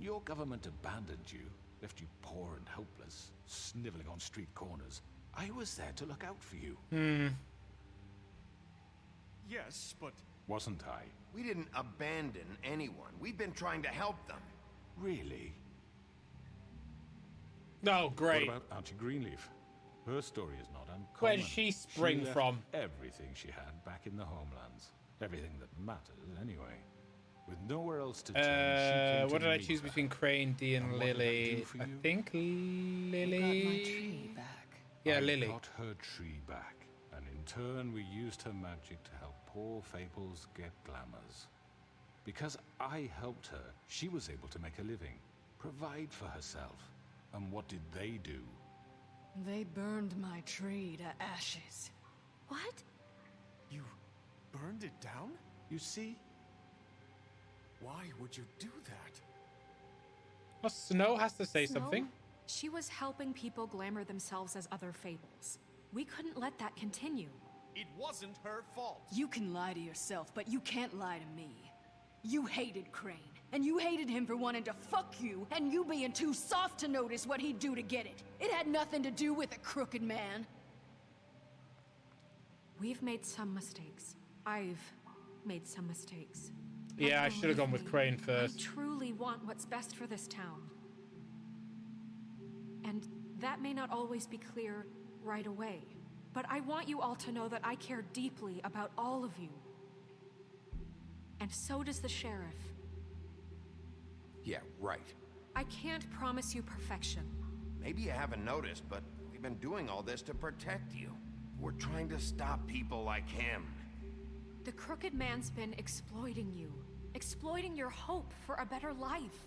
your government abandoned you, left you poor and helpless, sniveling on street corners, I was there to look out for you. Yes, but... Wasn't I? We didn't abandon anyone. We've been trying to help them. Really? Oh, great. What about Auntie Greenleaf? Her story is not uncommon. Where did she spring left from? Everything she had back in the homelands. Everything that mattered, anyway. With nowhere else to turn, she came what to did I me choose back. between Crane, Dee, and what did I do Lily? for I you? think Lily. Got my tree back. Yeah, I Lily. got her tree back, and in turn we used her magic to help poor Fables get glamours. Because I helped her, she was able to make a living, provide for herself. And what did they do? They burned my tree to ashes. What? You burned it down? You see? Why would you do that? Well, Snow has to say Snow? something. She was helping people glamour themselves as other Fables. We couldn't let that continue. It wasn't her fault. You can lie to yourself, but you can't lie to me. You hated Crane, and you hated him for wanting to fuck you, and you being too soft to notice what he'd do to get it. It had nothing to do with a crooked man. We've made some mistakes. I've made some mistakes. Yeah, I But should have gone with believe Crane me, first. I truly want what's best for this town. And that may not always be clear right away. But I want you all to know that I care deeply about all of you. And so does the sheriff. Yeah, right. I can't promise you perfection. Maybe you haven't noticed, but we've been doing all this to protect you. We're trying to stop people like him. The crooked man's been exploiting you. Exploiting your hope for a better life.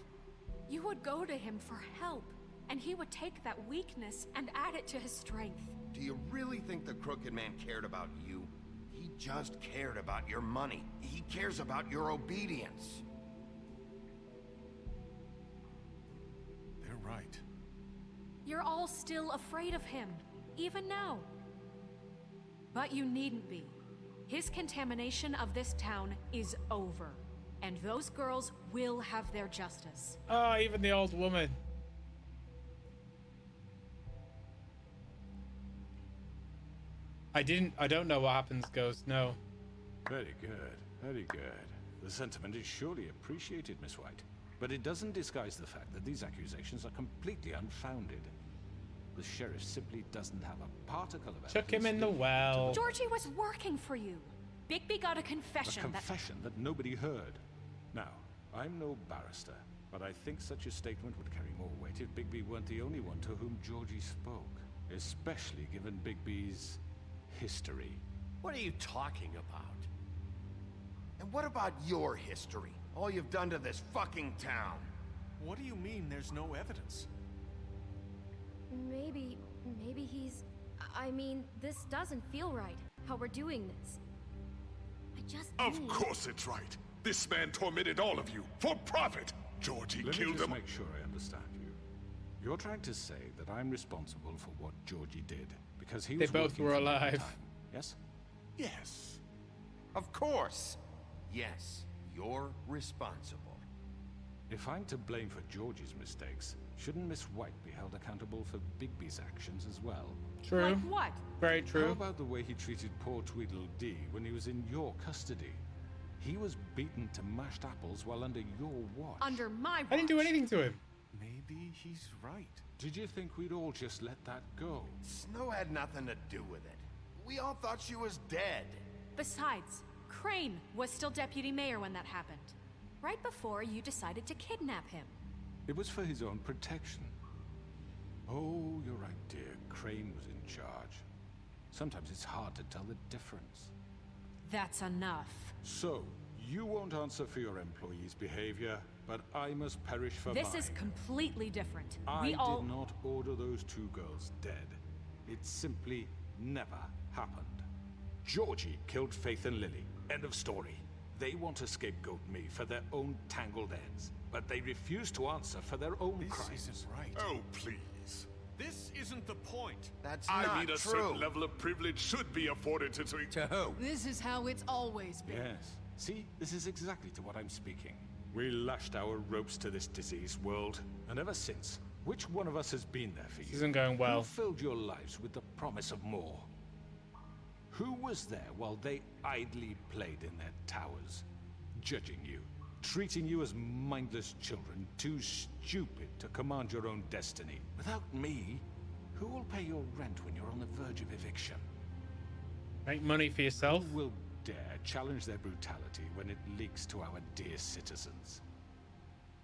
You would go to him for help, and he would take that weakness and add it to his strength. Do you really think the crooked man cared about you? He just cared about your money. He cares about your obedience. They're right. You're all still afraid of him, even now. But you needn't be. His contamination of this town is over, and those girls will have their justice. Oh, even the old woman. I don't know what happens, Ghost, no. Very good, very good. The sentiment is surely appreciated, Miss White. But it doesn't disguise the fact that these accusations are completely unfounded. The sheriff simply doesn't have a particle of Chuck him evidence in the linking well. Georgie was working for you. Bigby got a A confession confession that nobody heard. Now, I'm no barrister, but I think such a statement would carry more weight if Bigby weren't the only one to whom Georgie spoke. Especially given Bigby's history. What are you talking about? And what about your history? All you've done to this fucking town? What do you mean there's no evidence? Maybe he's... I mean, this doesn't feel right, how we're doing this. I just Of need... course it's right. This man tormented all of you for profit. Georgie Let me killed just him. make sure I understand you. You're trying to say that I'm responsible for what Georgie did because he They was both working were for me at the alive. time, yes? Yes. Of course. Yes, you're responsible. If I'm to blame for Georgie's mistakes, shouldn't Miss White be held accountable for Bigby's actions as well? True. Like what? Very How true. about the way he treated poor Tweedledee when he was in your custody? He was beaten to mashed apples while under your watch. Under my watch. I didn't do anything to him. Maybe he's right. Did you think we'd all just let that go? Snow had nothing to do with it. We all thought she was dead. Besides, Crane was still deputy mayor when that happened. Right before you decided to kidnap him. It was for his own protection. Oh, you're right, dear. Crane was in charge. Sometimes it's hard to tell the difference. That's enough. So, you won't answer for your employees' behavior, but I must perish for This mine. is completely different. I We all... did not order those two girls dead. It simply never happened. Georgie killed Faith and Lily. End of story. They want to scapegoat me for their own tangled ends, but they refuse to answer for their own This crimes. isn't right. Oh, please. This isn't the point. That's I not mean, a true. certain level of privilege should be afforded to... To who? This is how it's always been. Yes. See, this is exactly to what I'm speaking. We lashed our ropes to this diseased world, and ever since, which one of us has been there for you? This isn't going well. Who filled your lives with the promise of more? Who was there while they idly played in their towers, judging you, treating you as mindless children, too stupid to command your own destiny? Without me, who will pay your rent when you're on the verge of eviction? Make money for yourself. Who will dare challenge their brutality when it leaks to our dear citizens?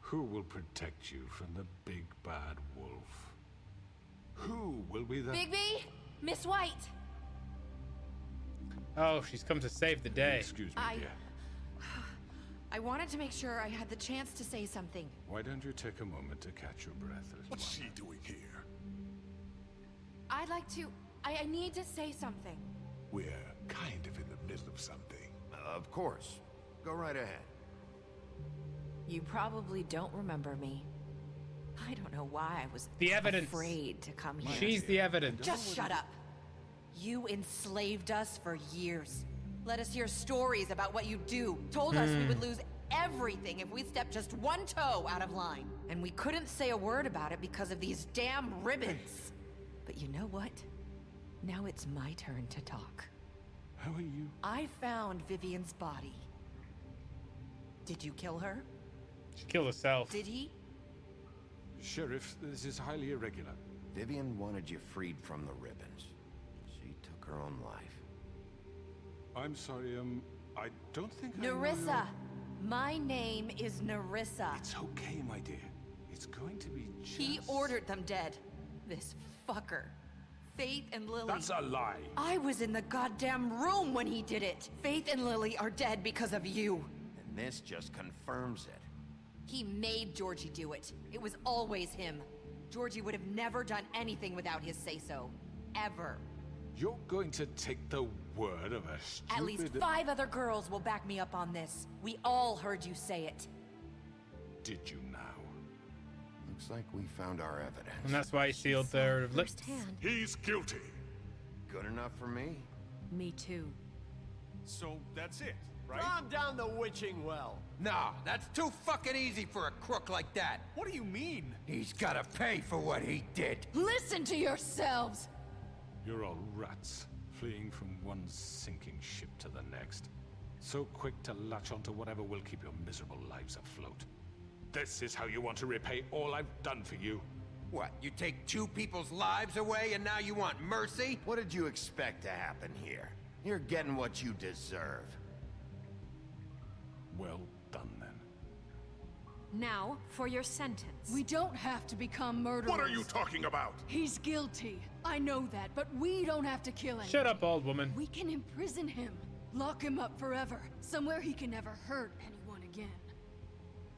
Who will protect you from the big bad wolf? Who will be the... Bigby! Miss White! Oh, she's come to save the day. Excuse me, dear. I wanted to make sure I had the chance to say something. Why don't you take a moment to catch your breath as What's well? she doing here? I'd like to... I need to say something. We're kind of in the middle of something. Of course. Go right ahead. You probably don't remember me. I don't know why I was The evidence. afraid to come here. She's the evidence. Just shut up. You enslaved us for years. Let us hear stories about what you do. Told us we would lose everything if we stepped just one toe out of line. And we couldn't say a word about it because of these damn ribbons. But you know what? Now it's my turn to talk. How are you? I found Vivian's body. Did you kill her? She killed herself. Did he? Sheriff, this is highly irregular. Vivian wanted you freed from the ribbons. She took her own life. I'm sorry, I don't think I know Nerissa! your- My name is Nerissa. It's okay, my dear. It's going to be just... He ordered them dead. This fucker. Faith and Lily. That's a lie. I was in the goddamn room when he did it. Faith and Lily are dead because of you. And this just confirms it. He made Georgie do it. It was always him. Georgie would have never done anything without his say-so. Ever. You're going to take the word of a stupid... At least 5 other girls will back me up on this. We all heard you say it. Did you now? Looks like we found our evidence. And that's why he sealed their lips. Firsthand. He's guilty. Good enough for me? Me too. So that's it, right? Calm down the witching well. Nah, that's too fucking easy for a crook like that. What do you mean? He's gotta pay for what he did. Listen to yourselves! You're all rats, fleeing from one sinking ship to the next. So quick to latch onto whatever will keep your miserable lives afloat. This is how you want to repay all I've done for you. What, you take 2 people's lives away and now you want mercy? What did you expect to happen here? You're getting what you deserve. Well done, then. Now, for your sentence. We don't have to become murderers. What are you talking about? He's guilty. I know that, but we don't have to kill him. Shut up, old woman. We can imprison him. Lock him up forever. Somewhere he can never hurt anyone again.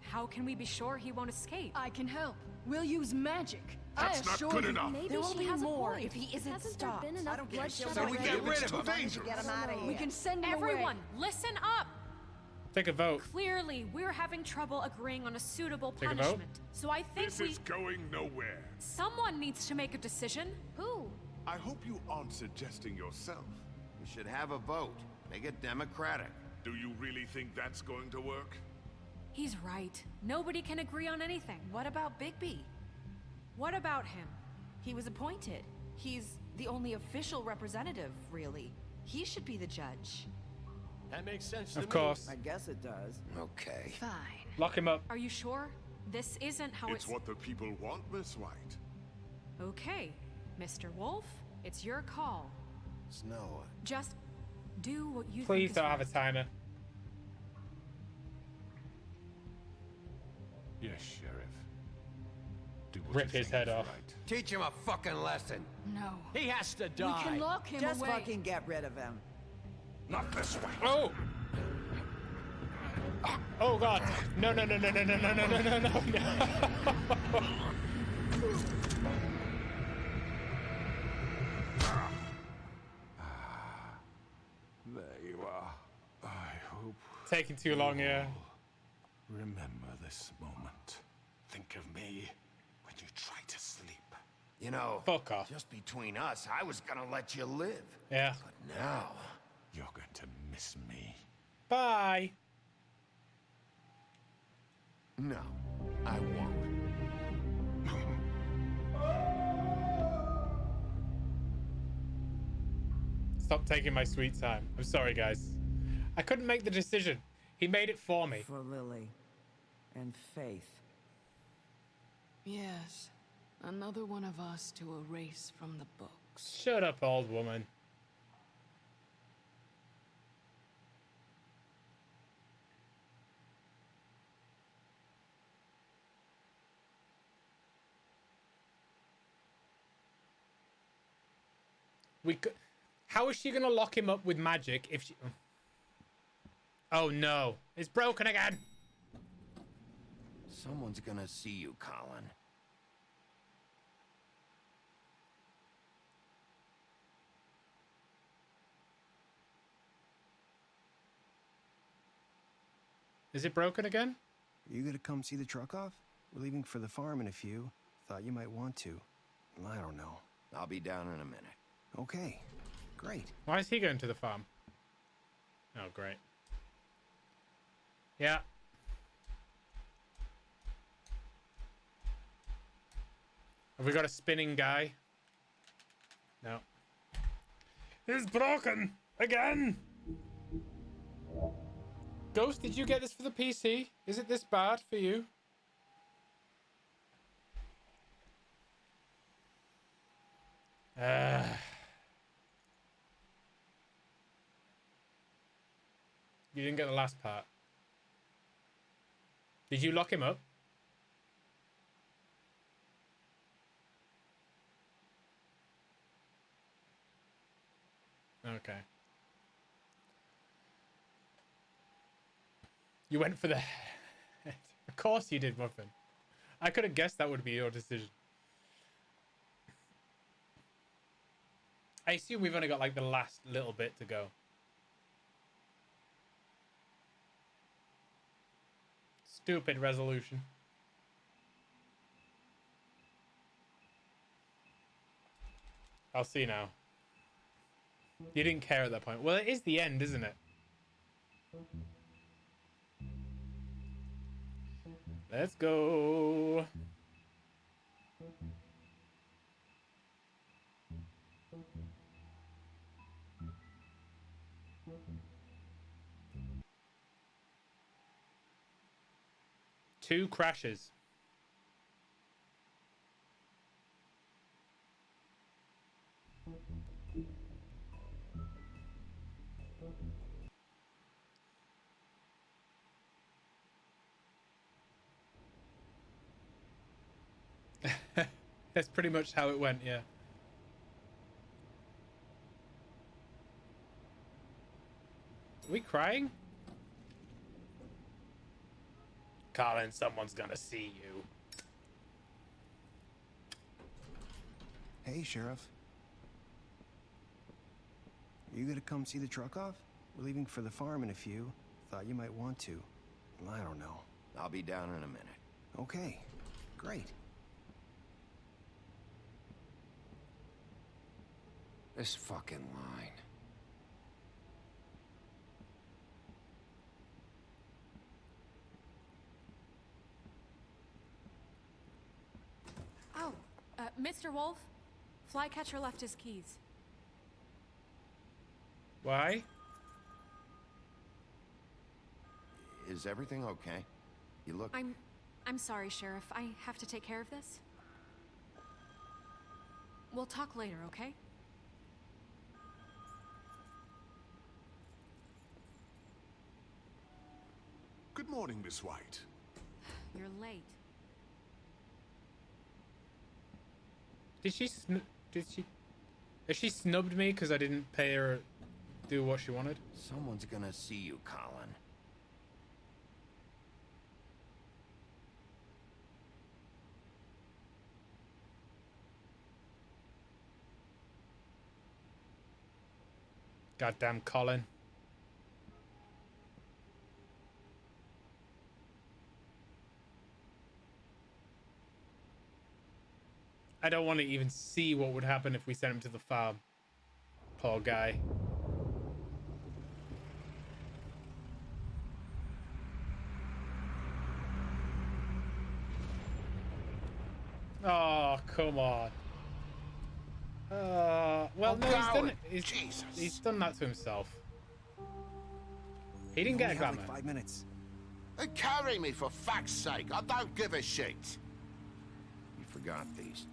How can we be sure he won't escape? I can help. We'll use magic. That's I not assure good you. enough. Maybe There will she be has more a point. if he isn't Hasn't stopped. there been enough bloodshed So we already? get rid of him. Too dangerous. We can send him Everyone, away. listen up! Take a vote. Clearly, we're having trouble agreeing on a suitable Take a vote. punishment. So I think This is going nowhere. someone needs to make a decision. Who? I hope you aren't suggesting yourself. We should have a vote. Make it democratic. Do you really think that's going to work? He's right. Nobody can agree on anything. What about Bigby? What about him? He was appointed. He's the only official representative, really. He should be the judge. That makes sense to me. Of course. I guess it does. Okay. Fine. Lock him up. Are you sure? This isn't how It's what the people want, Miss White. Okay, Mr. Wolf, it's your call. Snow. Just do what you Please think don't is have a right. timer. Yes, Sheriff. Do what Rip you his think head is off. right. Teach him a fucking lesson. No. He has to die. We can lock him Just away. fucking get rid of him. Not this way. Oh! Oh god! No, no, no, no, no, no, no, no, no, no, no, no. There you are. I hope... Taking too long here. Remember this moment. Think of me when you try to sleep. You know, Fuck off. just between us, I was gonna let you live. Yeah. But now, You're going to miss me. Bye. No, I won't. Stop taking my sweet time. I'm sorry, guys. I couldn't make the decision. He made it for me. For Lily. And Faith. Yes. Another one of us to erase from the books. Shut up, old woman. We could... How is she gonna lock him up with magic if she... Oh no, it's broken again. Someone's gonna see you, Colin. Is it broken again? Are you gonna come see the truck off? We're leaving for the farm in a few. Thought you might want to. I don't know. I'll be down in a minute. Okay, great. Why is he going to the farm? Oh, great. Yeah. Have we got a spinning guy? No. It's broken again. Ghost, did you get this for the PC? Is it this bad for you? You didn't get the last part. Did you lock him up? Okay. You went for the head. Of course you did, Muffin. I could have guessed that would be your decision. I assume we've only got like the last little bit to go. Stupid resolution. I'll see now. You didn't care at that point. Well, it is the end, isn't it? Let's go. Two crashes. That's pretty much how it went, yeah. Are we crying? Colin, someone's gonna see you. Hey, Sheriff. Are you gonna come see the truck off? We're leaving for the farm in a few. Thought you might want to. I don't know. I'll be down in a minute. Okay, great. This fucking line. Oh, Mr. Wolf, Flycatcher left his keys. Why? Is everything okay? You look... I'm sorry, Sheriff. I have to take care of this. We'll talk later, okay? Good morning, Miss White. You're late. Has she snubbed me because I didn't pay her do what she wanted? Someone's gonna see you, Colin. Goddamn Colin. I don't want to even see what would happen if we sent him to the farm. Poor guy. Oh, come on. Well, no, he's done that to himself. He didn't get a glamour. Like 5 minutes. Carry me, for fuck's sake. I don't give a shit. You forgot these.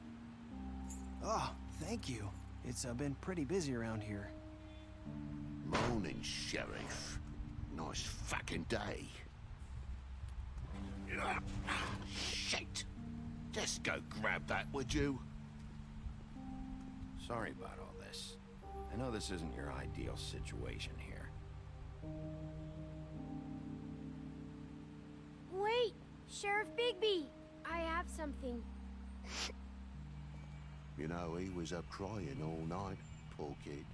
Oh, thank you. It's been pretty busy around here. Morning, Sheriff. Nice fucking day. Shit. Just go grab that, would you? Sorry about all this. I know this isn't your ideal situation here. Wait! Sheriff Bigby! I have something. You know, he was up crying all night, poor kid.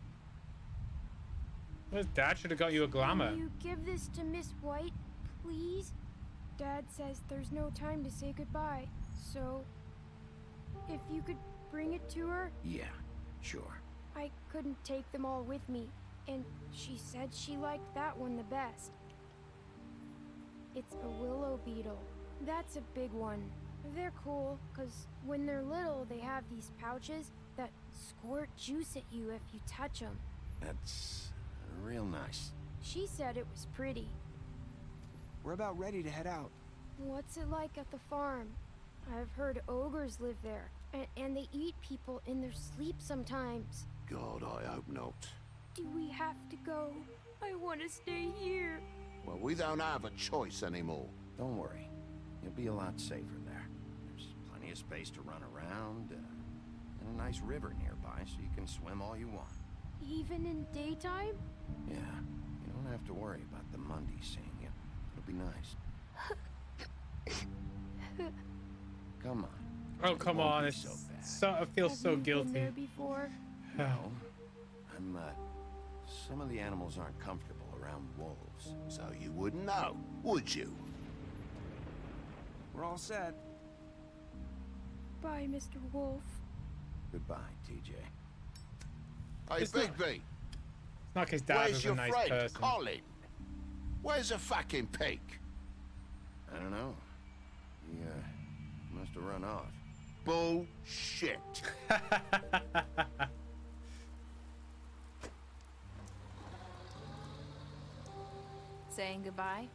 Well, Dad should have got you a glamour. Can you give this to Miss White, please? Dad says there's no time to say goodbye, so... if you could bring it to her? Yeah, sure. I couldn't take them all with me, and she said she liked that one the best. It's a willow beetle. That's a big one. They're cool, because when they're little, they have these pouches that squirt juice at you if you touch them. That's real nice. She said it was pretty. We're about ready to head out. What's it like at the farm? I've heard ogres live there, and they eat people in their sleep sometimes. God, I hope not. Do we have to go? I want to stay here. Well, we don't have a choice anymore. Don't worry. You'll be a lot safer there. There's plenty of space to run around, and a nice river nearby, so you can swim all you want. Even in daytime? Yeah, you don't have to worry about the Mundy seeing you. It'll be nice. Come on. Oh, come on. It's so, I feel so guilty. Been there before? No. Some of the animals aren't comfortable around wolves, so you wouldn't know, would you? We're all set. Bye, Mr. Wolf. Goodbye, TJ. Hey, It's not- Bigby. It's not like his dad Where's was a your nice friend, person. Colin? Where's the fucking pig? I don't know. He, must have run off. Bullshit. Saying goodbye?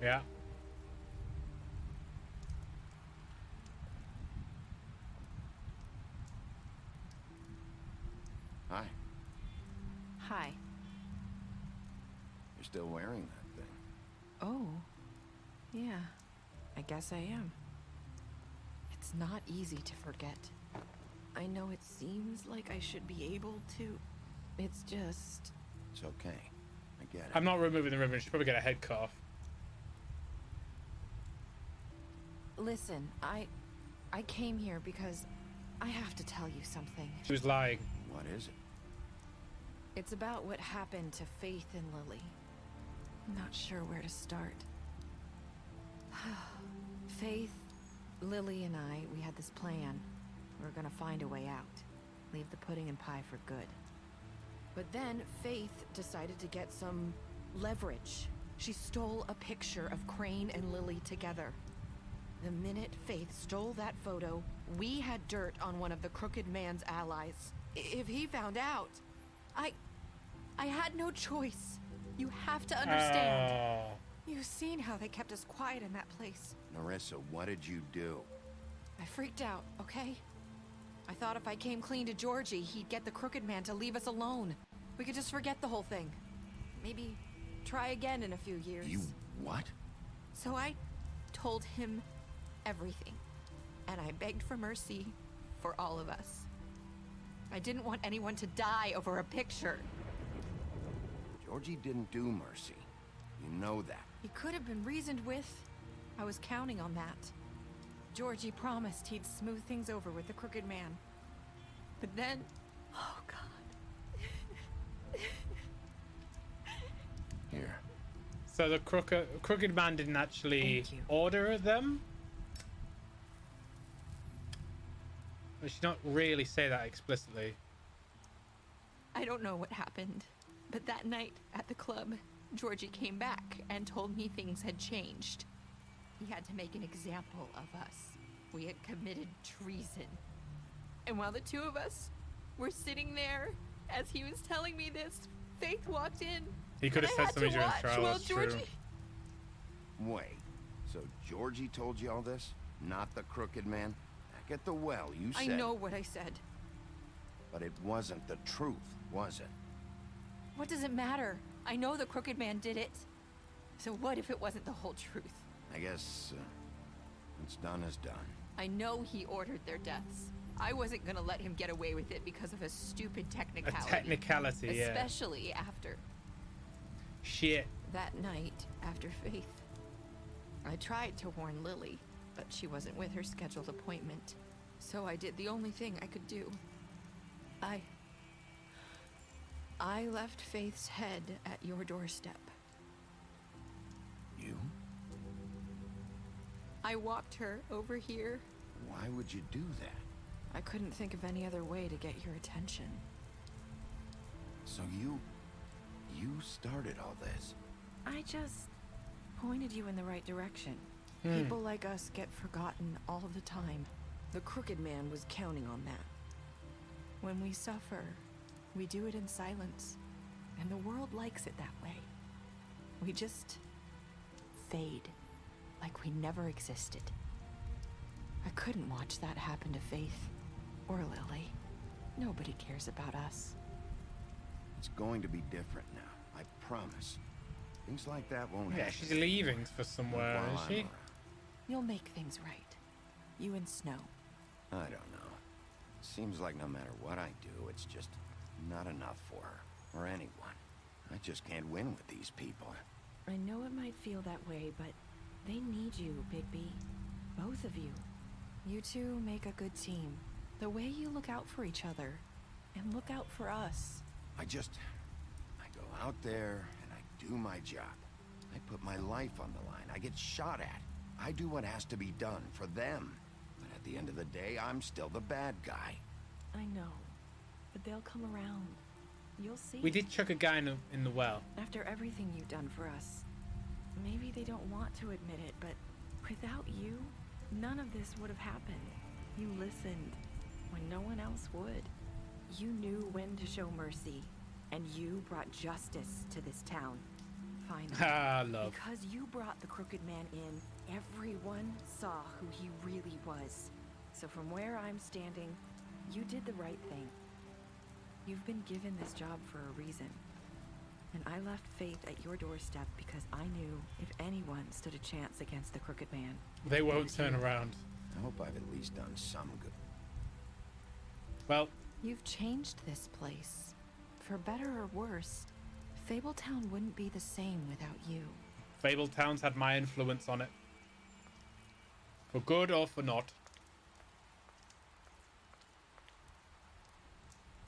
Yeah. Hi. Hi. You're still wearing that thing. Oh. Yeah. I guess I am. It's not easy to forget. I know it seems like I should be able to. It's just... It's okay. I get it. I'm not removing the ribbon. She'll probably get a head cut off. Listen, I came here because I have to tell you something. She was lying. What is it? It's about what happened to Faith and Lily. I'm not sure where to start. Faith, Lily, and I, we had this plan. We were gonna find a way out. Leave the pudding and pie for good. But then Faith decided to get some leverage. She stole a picture of Crane and Lily together. The minute Faith stole that photo, we had dirt on one of the Crooked Man's allies. If he found out, I had no choice. You have to understand. Oh. You've seen how they kept us quiet in that place. Narissa, what did you do? I freaked out, okay? I thought if I came clean to Georgie, he'd get the Crooked Man to leave us alone. We could just forget the whole thing. Maybe try again in a few years. You what? So I told him everything. And I begged for mercy for all of us. I didn't want anyone to die over a picture. Georgie didn't do mercy. You know that. He could have been reasoned with. I was counting on that. Georgie promised he'd smooth things over with the Crooked Man. But then... Oh, God. Here. So the crooked man didn't actually order them? But she not really say that explicitly. I don't know what happened, but that night at the club, Georgie came back and told me things had changed. He had to make an example of us. We had committed treason. And while the two of us were sitting there, as he was telling me this, Faith walked in. He could have said something during trial. Well, That's Georgie... true. Wait, so Georgie told you all this? Not the crooked man? Back at the well, you said... I know what I said. But it wasn't the truth, was it? What does it matter? I know the crooked man did it. So what if it wasn't the whole truth? I guess, what's done is done. I know he ordered their deaths. I wasn't gonna let him get away with it because of a stupid technicality. A technicality, yeah. Especially after... Shit. That night, after Faith. I tried to warn Lily, but she wasn't with her scheduled appointment. So I did the only thing I could do. I left Faith's head at your doorstep. You? I walked her over here. Why would you do that? I couldn't think of any other way to get your attention. So you started all this? I just pointed you in the right direction. People like us get forgotten all the time. The crooked man was counting on that. When we suffer, we do it in silence. And the world likes it that way. We just fade, like we never existed. I couldn't watch that happen to Faith or Lily. Nobody cares about us. It's going to be different now, I promise. Things like that won't happen. Yeah, she's leaving for somewhere, While is I'm she? around. You'll make things right. You and Snow. I don't know. Seems like no matter what I do, it's just not enough for her, or anyone. I just can't win with these people. I know it might feel that way, but they need you, Bigby. Both of you. You two make a good team. The way you look out for each other, and look out for us. I go out there, and I do my job. I put my life on the line. I get shot at. I do what has to be done for them. But at the end of the day, I'm still the bad guy. I know, but they'll come around. You'll see. We did chuck a guy in the well. After everything you've done for us, maybe they don't want to admit it, but without you, none of this would have happened. You listened when no one else would. You knew when to show mercy, and you brought justice to this town. Finally. Love. Because you brought the crooked man in, everyone saw who he really was. So from where I'm standing, you did the right thing. You've been given this job for a reason. And I left Faith at your doorstep because I knew if anyone stood a chance against the crooked man, they won't turn around. I hope I've at least done some good. Well, you've changed this place. For better or worse, Fabletown wouldn't be the same without you. Fabletown's had my influence on it. For good or for not.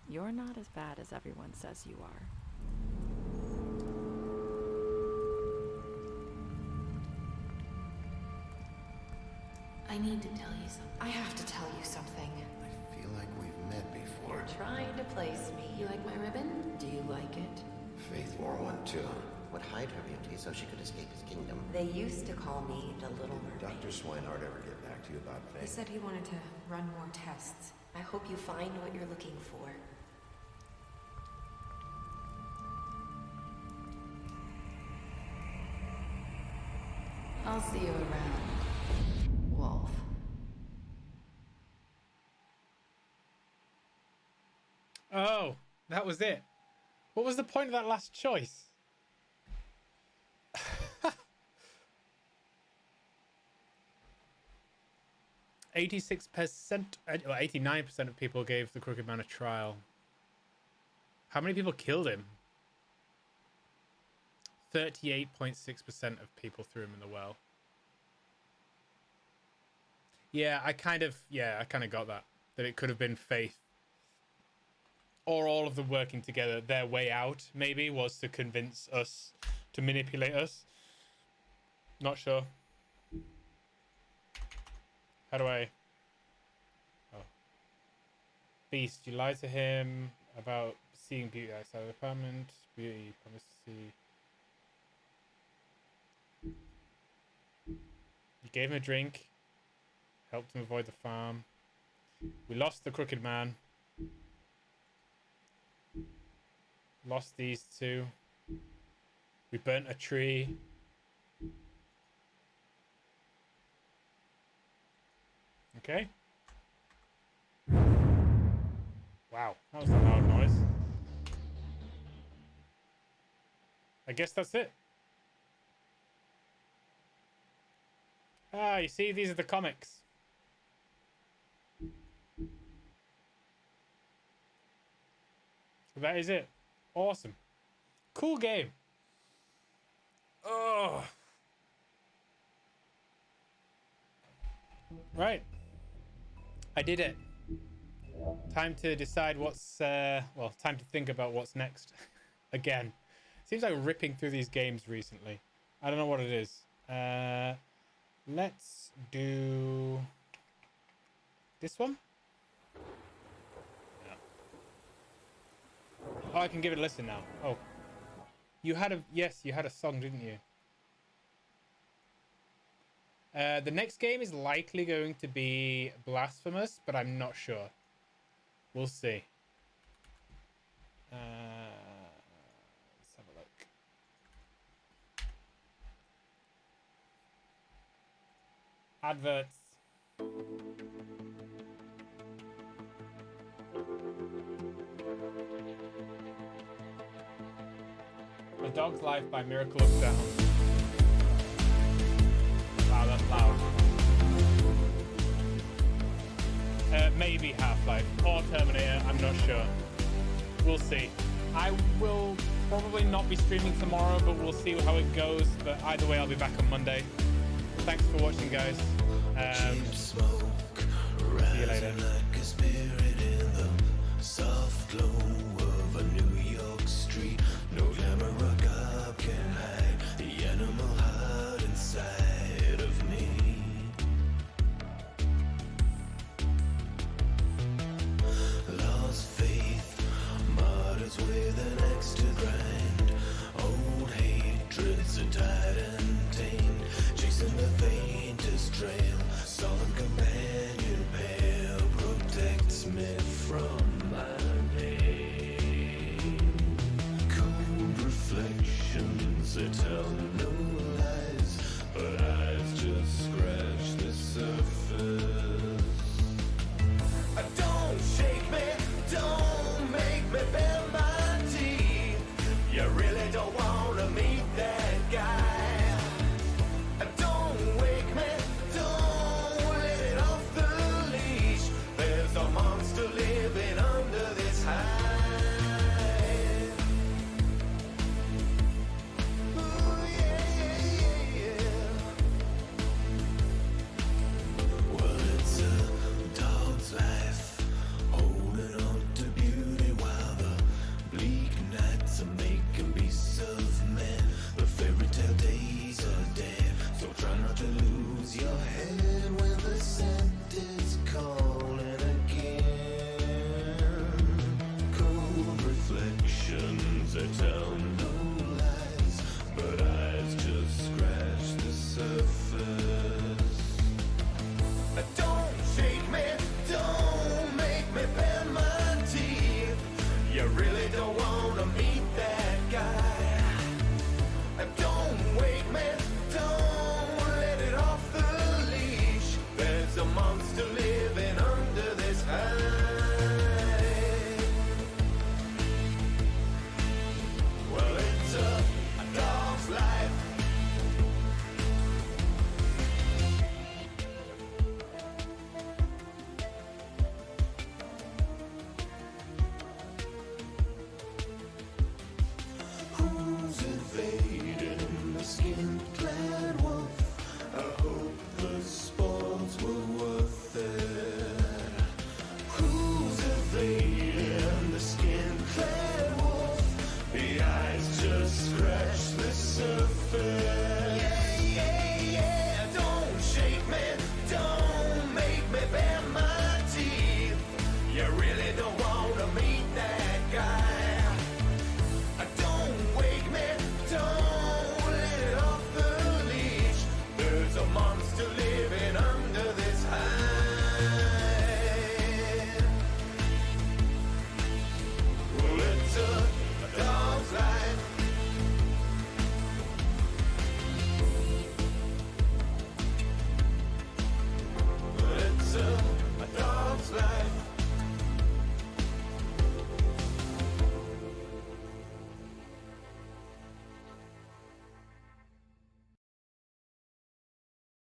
You're not as bad as everyone says you are. I need to tell you something. I have to tell you something. I feel like we've met before. You're trying to place me. You like my ribbon? Do you like it? Faith wore one too. Would hide her beauty so she could escape his kingdom. They used to call me the Little Mermaid. Dr. Swinehart ever get back to you about Faith? He said he wanted to run more tests. I hope you find what you're looking for. I'll see you around, Wolf. Oh, that was it. What was the point of that last choice? 86%, or 89% of people gave the Crooked Man a trial. How many people killed him? 38.6% of people threw him in the well. Yeah, I kind of got that. That it could have been Faith. Or all of them working together. Their way out, maybe, was to convince us, to manipulate us. Not sure. How do I... Oh. Beast, you lied to him about seeing beauty outside of the apartment. Beauty, promised to see... Gave him a drink. Helped him avoid the farm. We lost the crooked man. Lost these two. We burnt a tree. Okay. Wow, that was a loud noise. I guess that's it. Ah, you see, these are the comics. That is it. Awesome. Cool game. Oh. Right. I did it. Time to decide what's, well, time to think about what's next. Again. Seems like ripping through these games recently. I don't know what it is. Let's do this one. Yeah. Oh, I can give it a listen now. Oh. You had a, yes, you had a song, didn't you? The next game is likely going to be Blasphemous, but I'm not sure. We'll see. Let's have a look. Adverts. A Dog's Life by Miracle of Sound. Wow, that's loud. Maybe Half-Life or Terminator, I'm not sure. We'll see. I will probably not be streaming tomorrow, but we'll see how it goes. But either way, I'll be back on Monday. Thanks for watching, guys. See you later. Like a spirit in the soft glow of a New York street. No glamour or garb can hide the animal heart inside of me. Lost faith, martyrs with an axe to grind. Old hatreds are tied and tamed, chasing the faintest trail. Solemn companion pale protects me from my pain. Cold reflections, they tell no lies, but eyes just scratch the surface. Don't shake me, don't make me bend my teeth. You really don't want to meet that guy. Don't wake me, don't let it off the leash. There's a monster living under this hide. Ooh, yeah. Well, it's a dog's life, holding on to beauty while the bleak nights are making beasts of men. The fairy tale days are dead, so try not to lose your head when the scent is calling again. Cold reflections, they tell no lies, but eyes just scratch the surface. Don't shake me, don't make me bend my teeth. You really don't want to meet that guy. Don't wake me, don't let it off the leash. There's a monster